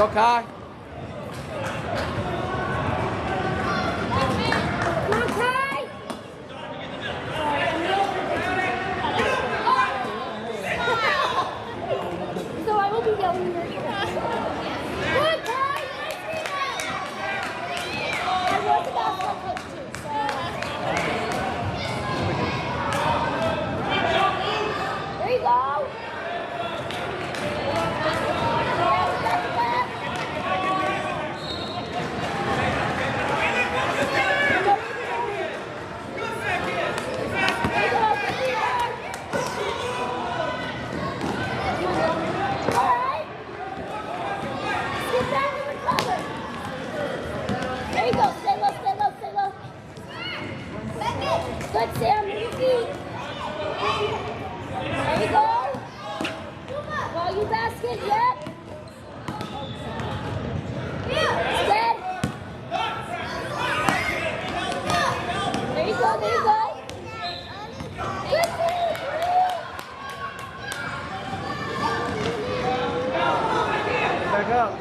go, Kai. Good, Sam. Move your feet. There you go. Ball you basket. Yep. Dead. There you go. There you go. Good. Back up.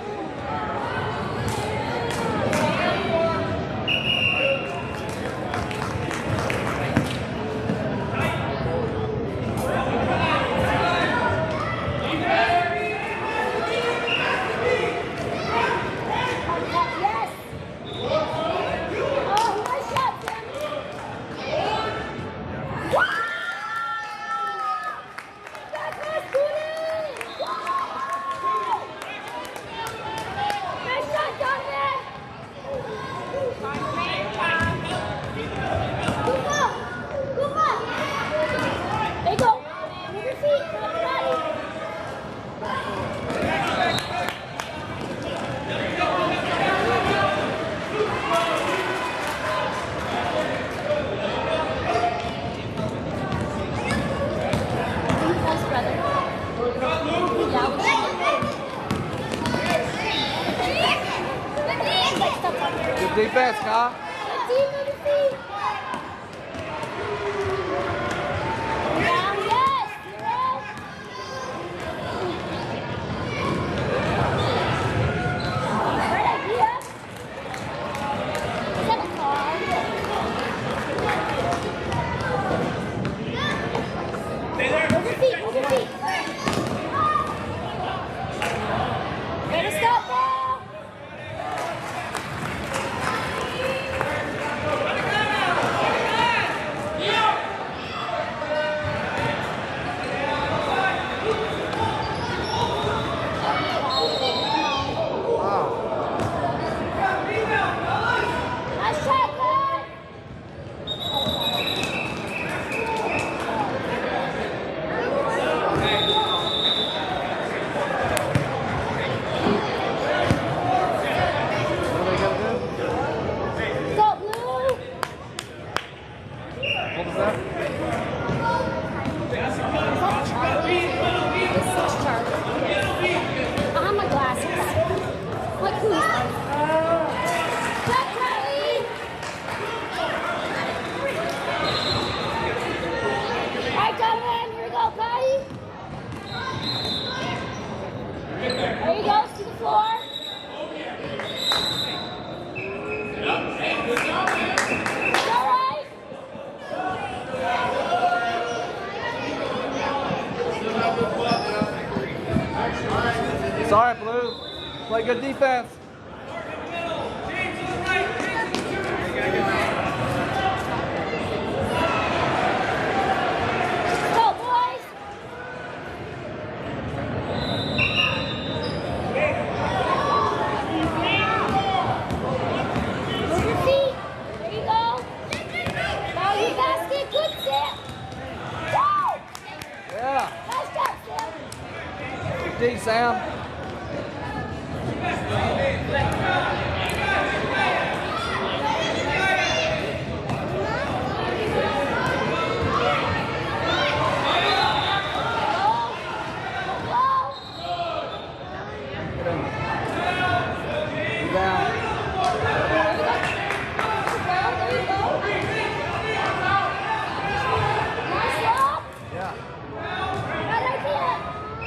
Good defense, Kai. There you go, to the floor. Sorry, Blue. Play good defense. D, Sam.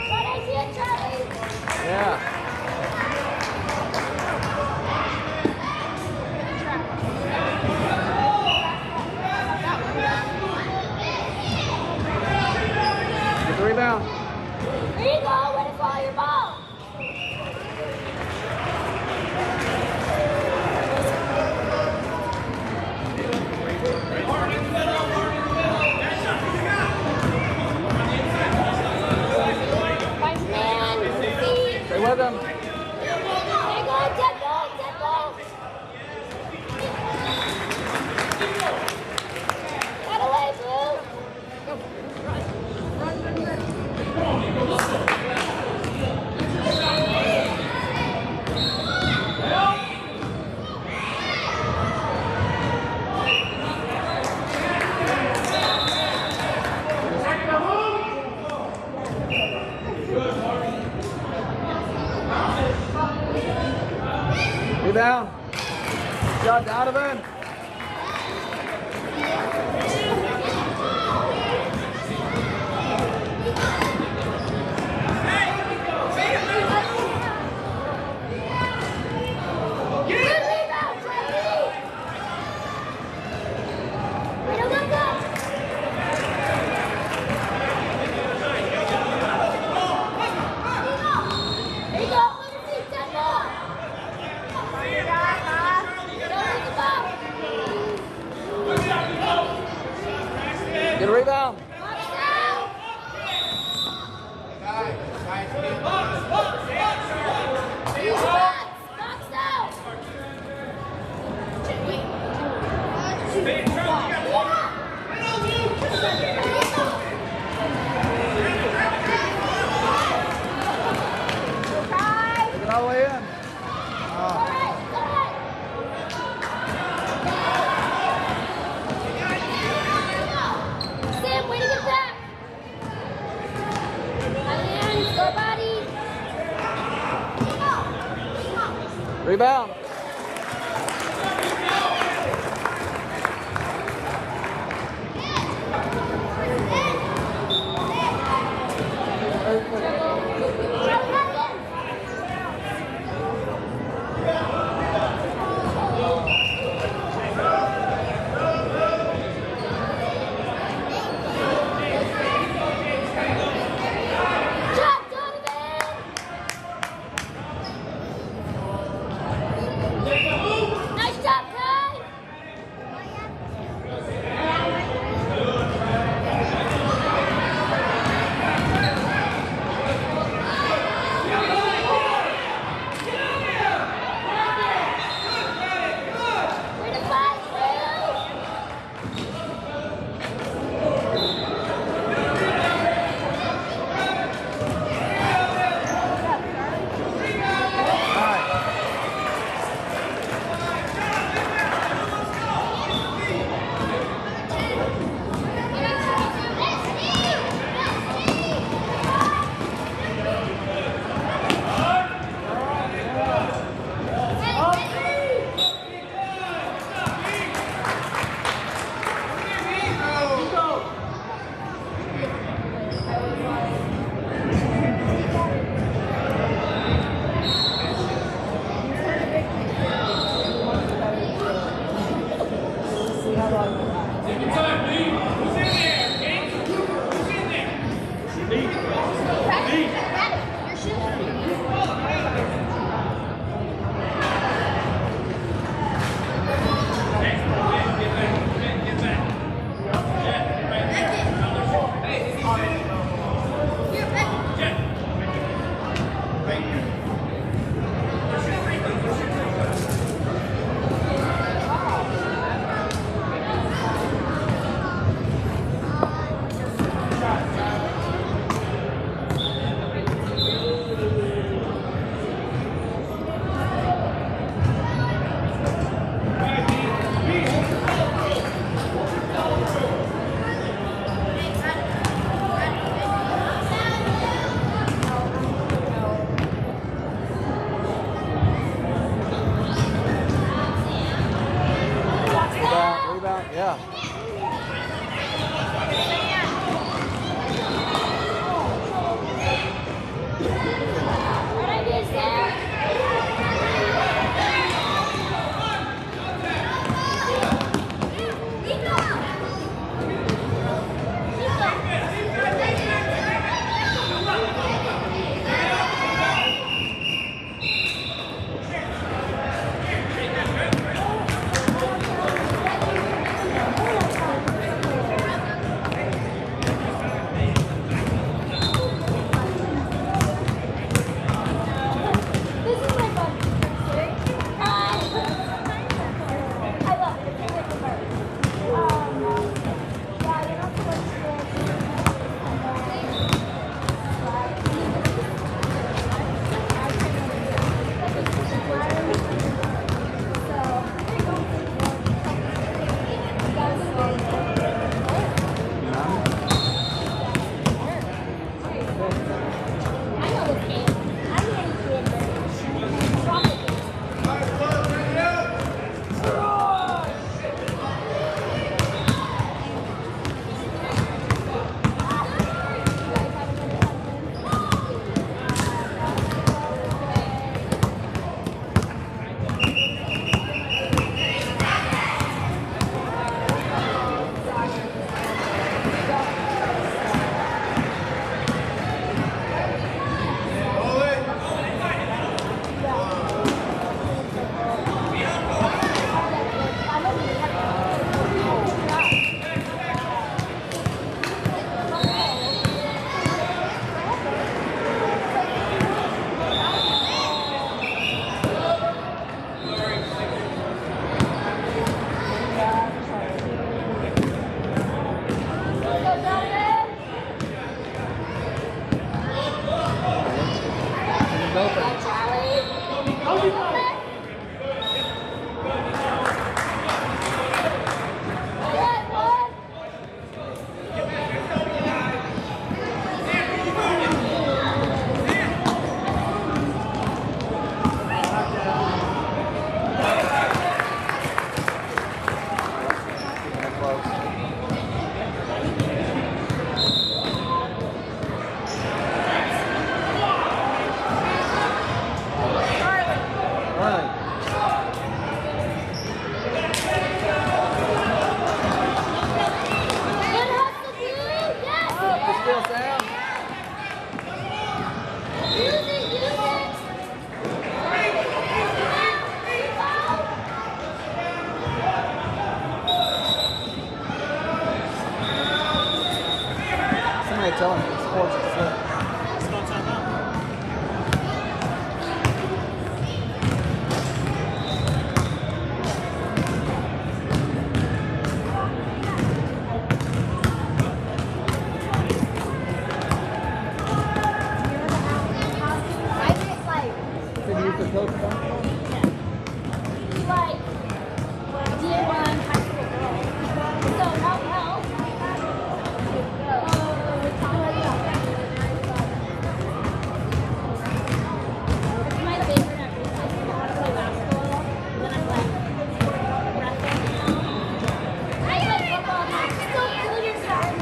Good idea, Charlie. job, Donovan. Get a rebound. Take it all the way in. Sam, way to get back. Hands, go body. Rebound. Nice job, Kai. Way to fight, Rebound, yeah. Right idea, Sam. tell him it's sports. It's flip. I get like Can you use the coach phone? like D1 high school girl. So help. It's my favorite activity. I want to play basketball. Then I'm like wrestling. I play football. Still kill yourself.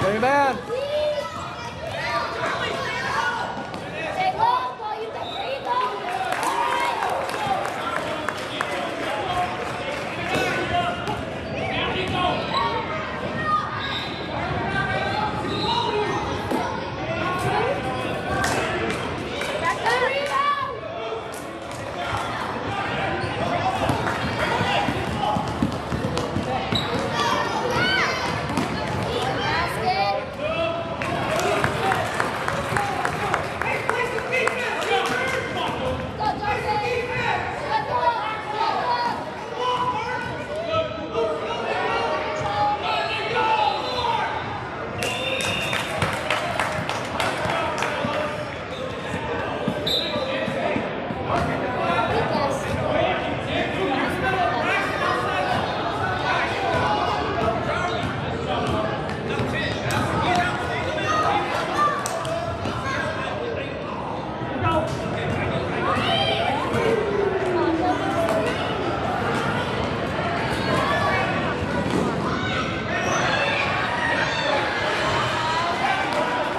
Hey, man. Stay low, while you can breathe out. Back to the rebound. Basket. Go, Jordan. Let's go.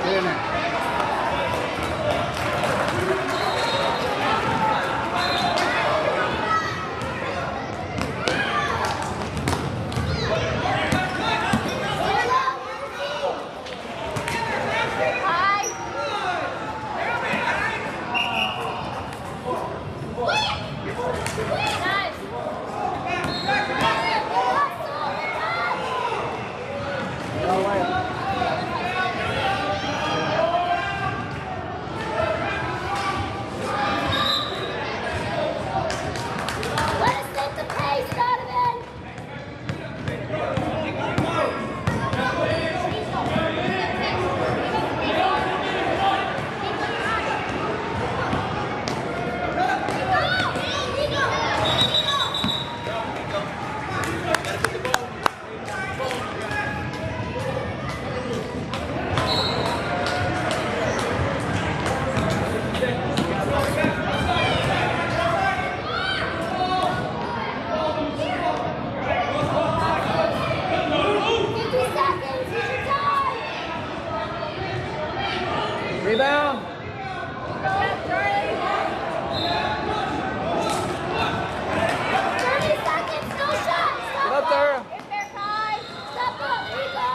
Get in there. Get all the way up. Let us set the pace, Donovan. Rebound. Get up there. Step up, there you go.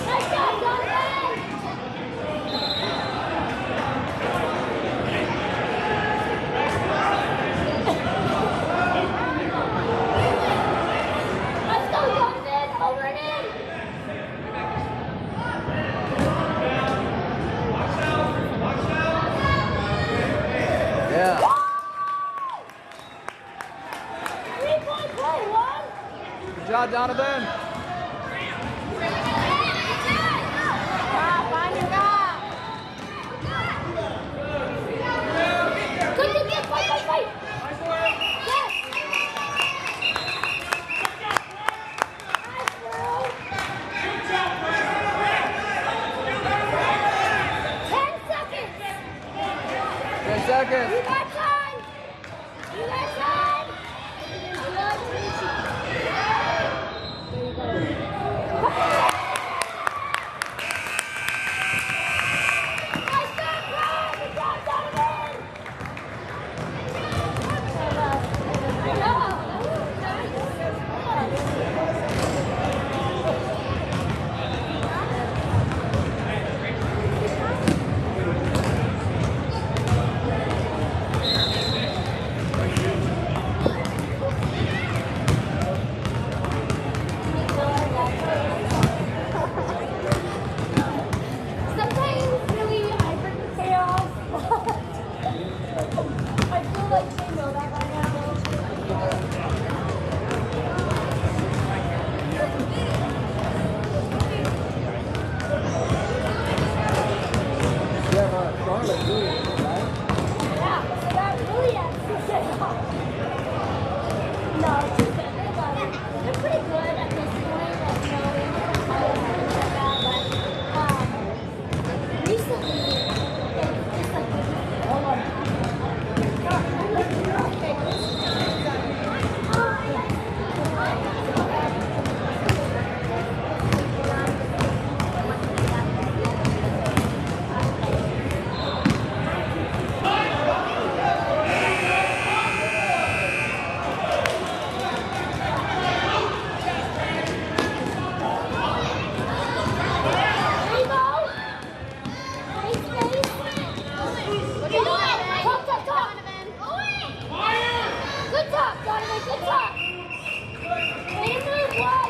Nice job, Donovan. Let's go, Donovan. Over and in. Yeah. 3-point play, one. Good job, Donovan. Find your guy. Good to get, fight. Yes. got time. You got time. There you go. Nice job, Brian. Good job, Donovan. Sometimes really I bring the chaos. I feel like they know that by now. Yeah, Charlotte, Julian, right? Yeah, so that really adds to chaos. No, it's just that they're pretty good at this point, like knowing how to manage like that. But recently, it's just like oh my There you go. Nice space. What are you doing, man? Talk. Good talk, Donovan. Good talk. Way to move, boy.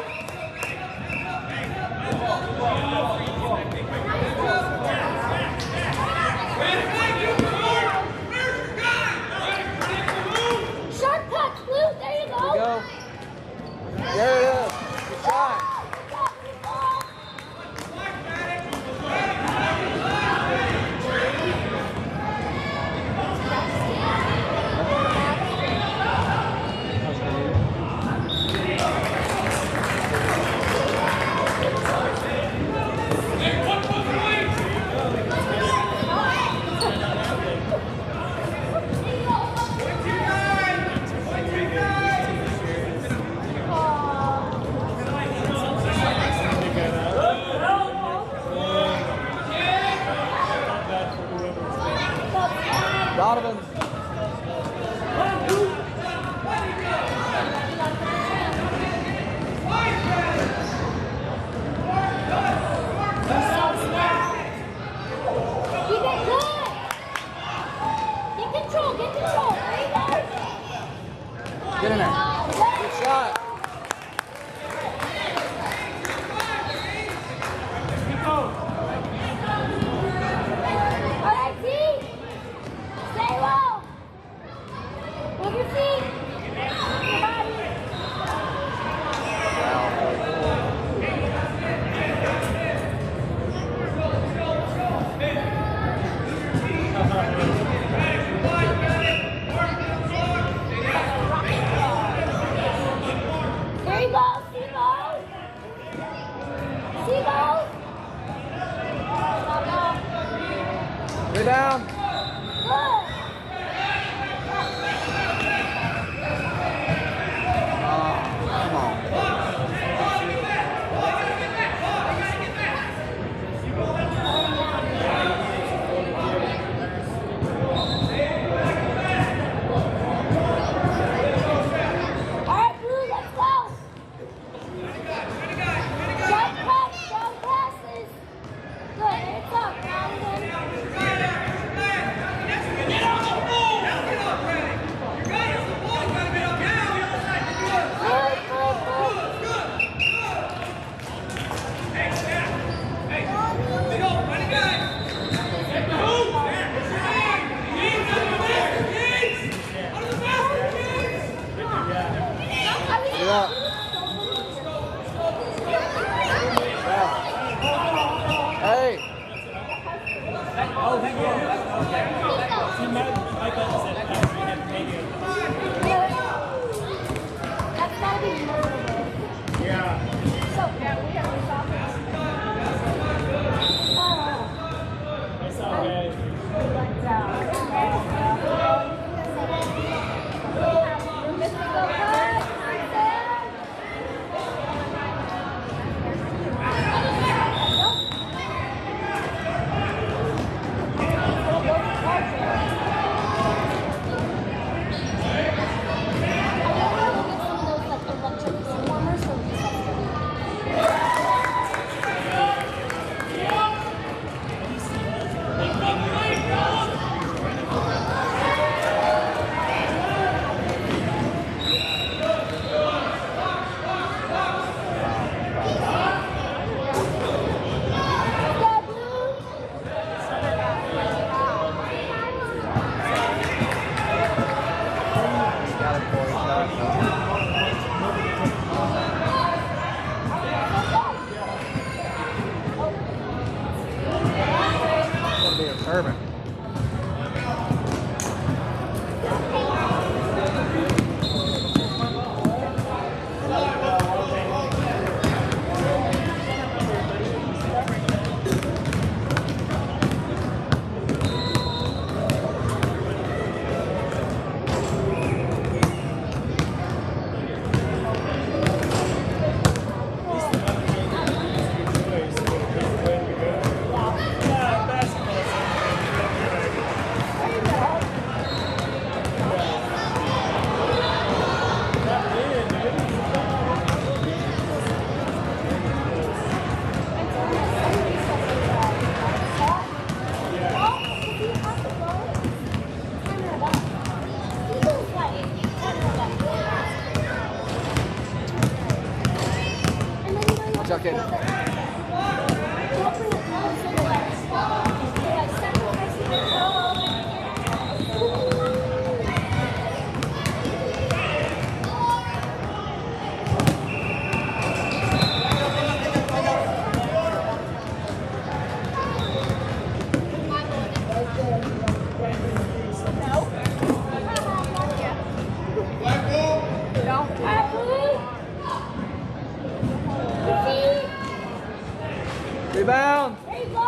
Sharp touch, Blue. There you go. Go. There it is. Good shot. Good job, good ball. Donovan. Keep it good. Get control. There you go. Get in there. Good shot. All right, T. Stay low. Move your feet. Your body. shot, kid. Don't bring it close to the legs. You're like sacrificing your toe. Rebound. There you go.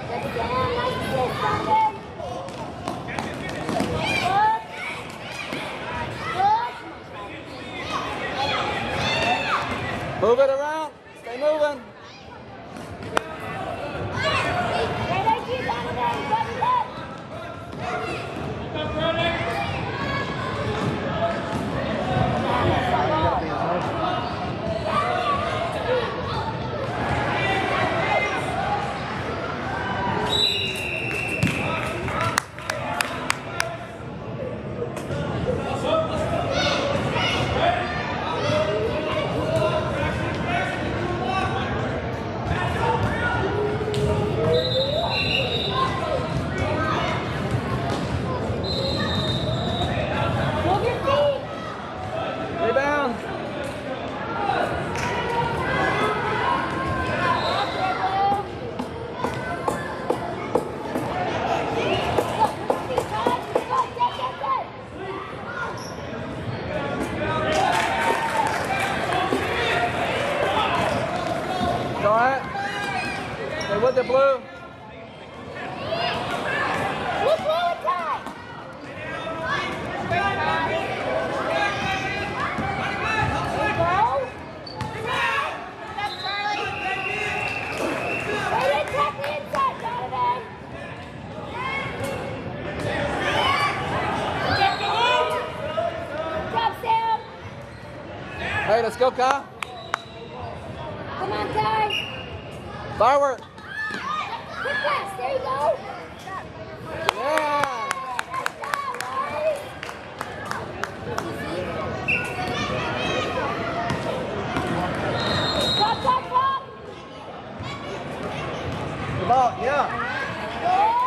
Good stand. Nice assist, Donovan. Good. Move it around. Stay moving. Great idea, Donovan. Button up. Move your feet. Rebound. Go ahead. Stay with the blue. Hey, let's go, Kyle. Come on, Ty. Firework. Quick pass. There you go. Yeah. Nice job, boys. Drop, drop, drop. The ball, yeah. Good.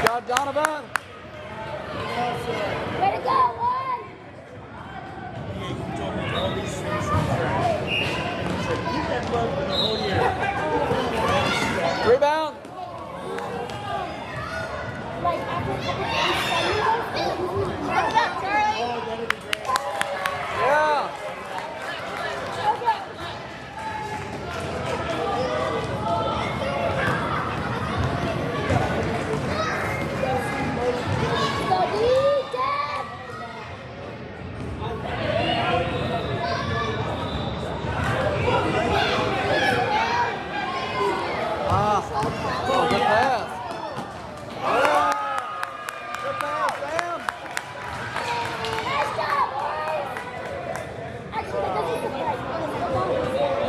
Job, Donovan. Way to go, one. Rebound. Like after What's up, Charlie? Yeah. Okay. Study, Dad. Ah. Oh, good pass. Yeah. Good pass, Sam. Nice job, boys. Actually, that doesn't surprise me because the ball is there.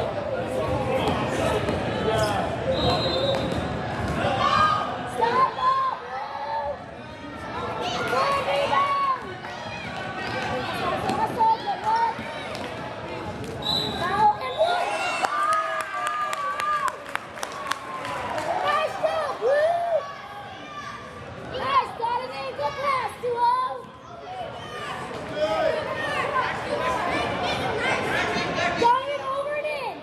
Stop ball, Blue. Good rebound. Hustle, good work. Foul and one. Nice job, Blue. Nice, Donovan. Good pass, 2-0. Going it over and in.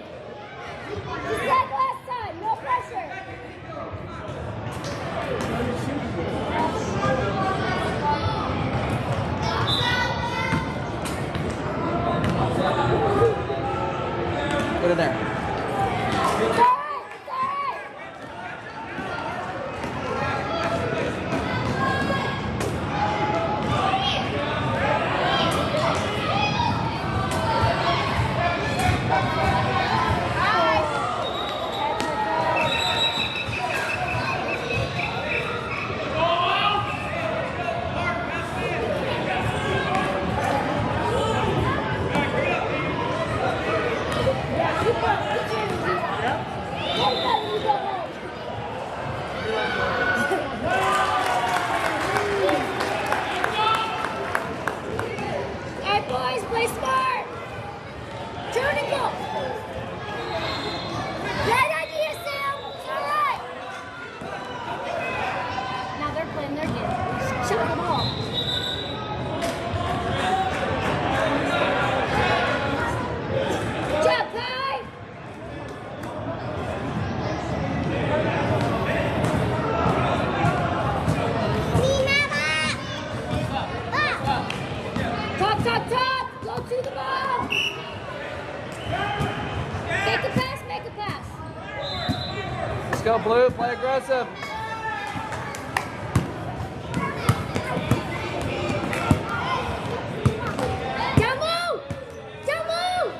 Just like last time, no pressure. Get in there. It's all right, it's all right. Yeah, keep up. to the ball. Make a pass, make a pass. Let's go, Blue. Play aggressive. Down low. Down low.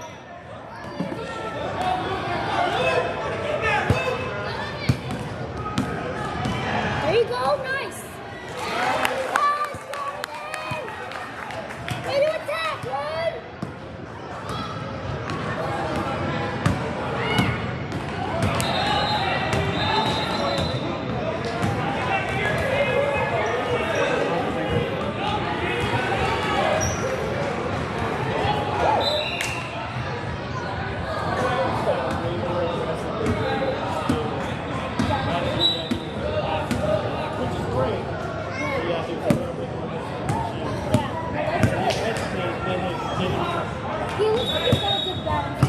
There you go. Nice. Nice, Donovan. Way to attack, run. He looks like he's got a good balance.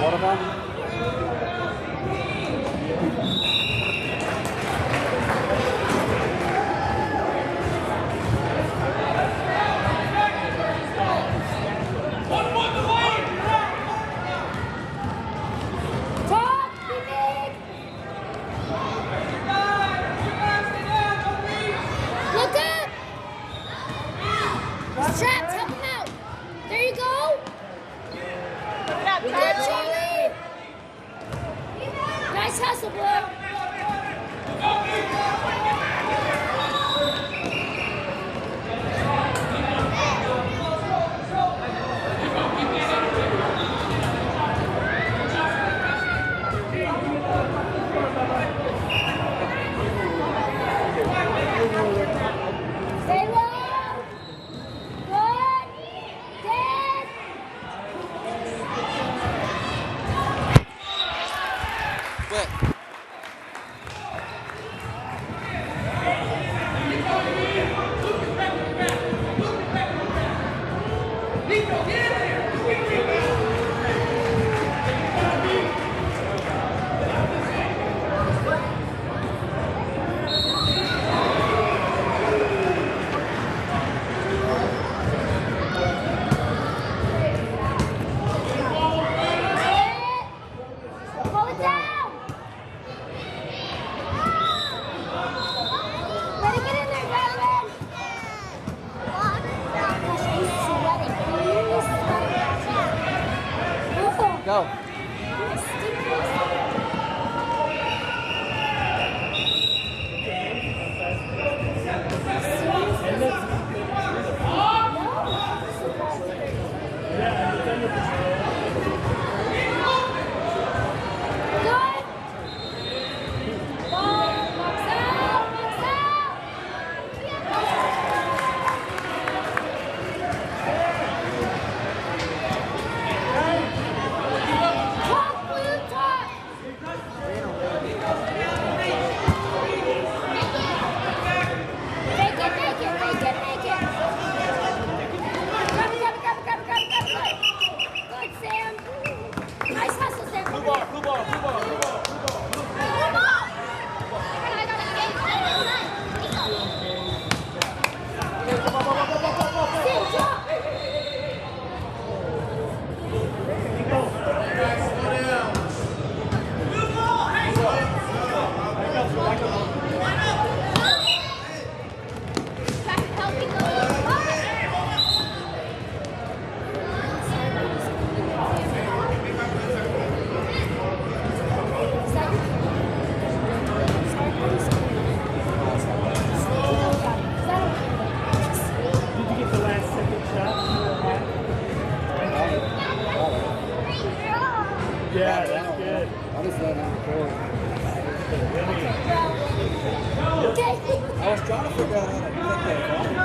Water fountain? Look up! Straps, help him out. There you go. Good, Charlie. Nice hustle, Blue. Stay low. Good. Dead. Quit. Pull it down. Let it get in there, Donovan. Gosh, he's sweating. He's sweating. Go. Good. Ball, box out, box out. Talk, Blue, talk. Make it. Grab it. Good, Sam. Nice hustle, Sam. Blue ball. Blue ball. Sam, talk. Did you get the last second shot? Yeah, that's good. I just let him record. Okay. I was trying to figure out how to cut that off.